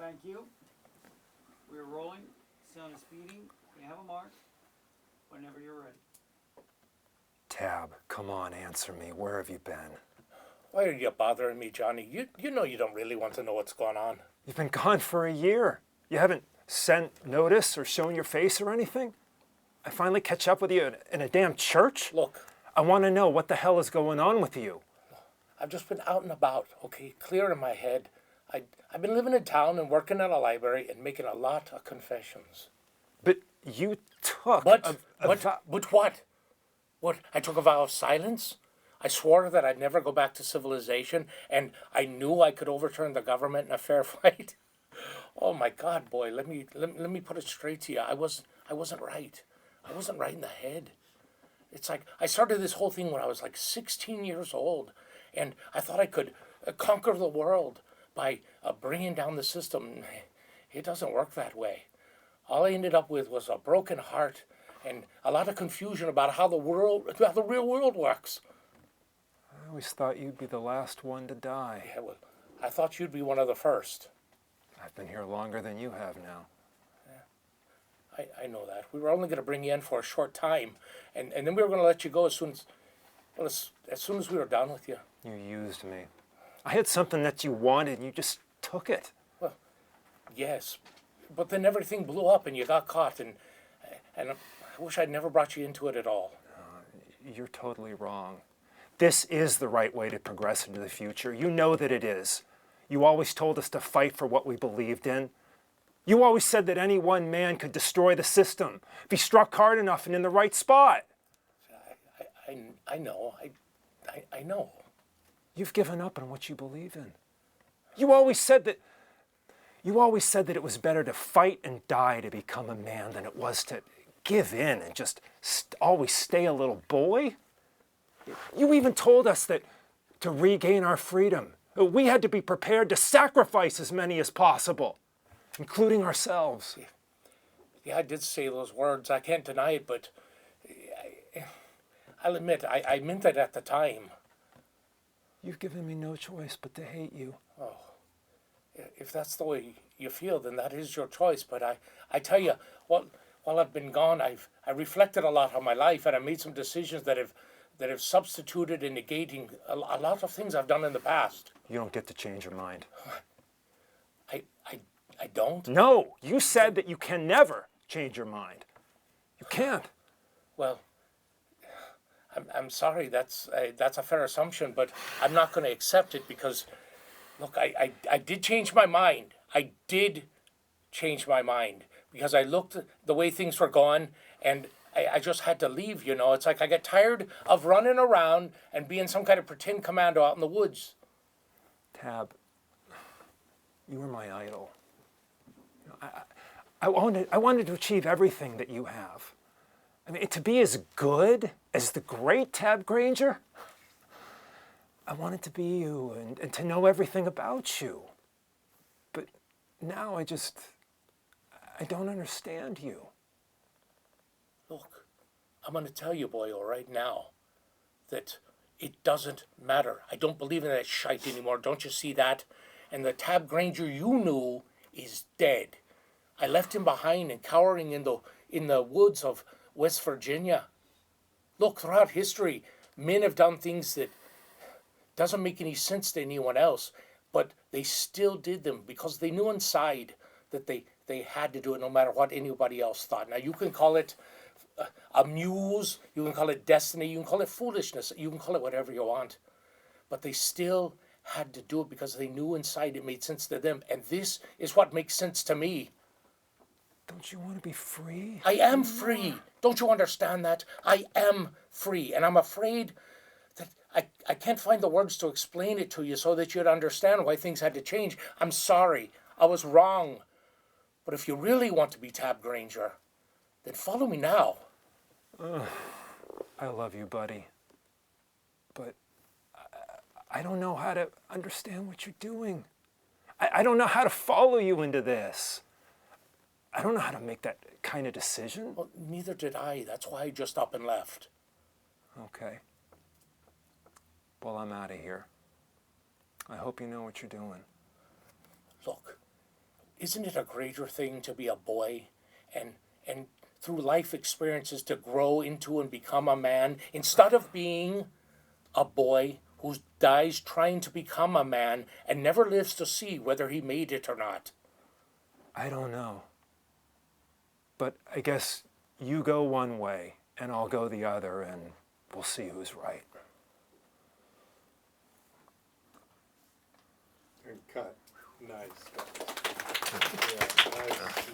Thank you. We're rolling. Sound is speeding. You have a mark. Whenever you're ready. Tab, come on, answer me. Where have you been? Why are you bothering me, Johnny? You know you don't really want to know what's going on. You've been gone for a year. You haven't sent notice or shown your face or anything? I finally catch up with you in a damn church? Look, I want to know what the hell is going on with you. I've just been out and about, okay, clear in my head. I've been living in town and working at a library and making a lot of confessions. But you took But vow. what? What? I took a vow of silence? I swore that I'd never go back to civilization, and I knew I could overturn the government in a fair fight. Oh my God, boy! Let me put it straight to you. I wasn't right. I wasn't right in the head. It's like I started this whole thing when I was like 16 years old, and I thought I could conquer the world by bringing down the system. It doesn't work that way. All I ended up with was a broken heart and a lot of confusion about how the real world works. I always thought you'd be the last one to die. Yeah, well, I thought you'd be one of the first. I've been here longer than you have now. I know that. We were only going to bring you in for a short time, and then we were going to let you go as soon as we were done with you. You used me. I had something that you wanted and you just took it. Well, yes, but then everything blew up and you got caught, and I wish I'd never brought you into it at all. You're totally wrong. This is the right way to progress into the future. You know that it is. You always told us to fight for what we believed in. You always said that any one man could destroy the system if he struck hard enough and in the right spot. I know. I know. You've given up on what you believe in. You always said that it was better to fight and die to become a man than it was to give in and just always stay a little boy. You even told us that to regain our freedom, we had to be prepared to sacrifice as many as possible, including ourselves. Yeah, I did say those words. I can't deny it, but I'll admit, I meant it at the time. You've given me no choice but to hate you. Oh, if that's the way you feel, then that is your choice. But I tell you, while I've been gone, I reflected a lot on my life, and I made some decisions that have substituted and negating a lot of things I've done in the past. You don't get to change your mind. I don't? No, you said that you can never change your mind. You can't. Well, I'm sorry, that's a fair assumption, but I'm not going to accept it because, look, I did change my mind. I did change my mind because I looked at the way things were going and I just had to leave, you know. It's like I got tired of running around and being some kind of pretend commando out in the woods. Tab, you were my idol. I wanted to achieve everything that you have. I mean, to be as good as the great Tab Granger, I wanted to be you and to know everything about you. But now I don't understand you. Look, I'm going to tell you, boyo, right now, that it doesn't matter. I don't believe in that shite anymore. Don't you see that? And the Tab Granger you knew is dead. I left him behind and cowering in the woods of West Virginia. Look, throughout history, men have done things that doesn't make any sense to anyone else, but they still did them because they knew inside that they had to do it no matter what anybody else thought. Now, you can call it a muse, you can call it destiny, you can call it foolishness, you can call it whatever you want, but they still had to do it because they knew inside it made sense to them, and this is what makes sense to me. Don't you want to be free? I am free. Don't you understand that? I am free, and I'm afraid that I can't find the words to explain it to you so that you'd understand why things had to change. I'm sorry. I was wrong. But if you really want to be Tab Granger, then follow me now. I love you, buddy. But I don't know how to understand what you're doing. I don't know how to follow you into this. I don't know how to make that kind of decision. Well, neither did I. That's why I just up and left. Okay. Well, I'm out of here. I hope you know what you're doing. Look, isn't it a greater thing to be a boy and through life experiences to grow into and become a man instead of being a boy who dies trying to become a man and never lives to see whether he made it or not? I don't know. But I guess you go one way and I'll go the other, and we'll see who's right. And cut. Nice, guys. Yeah, nice.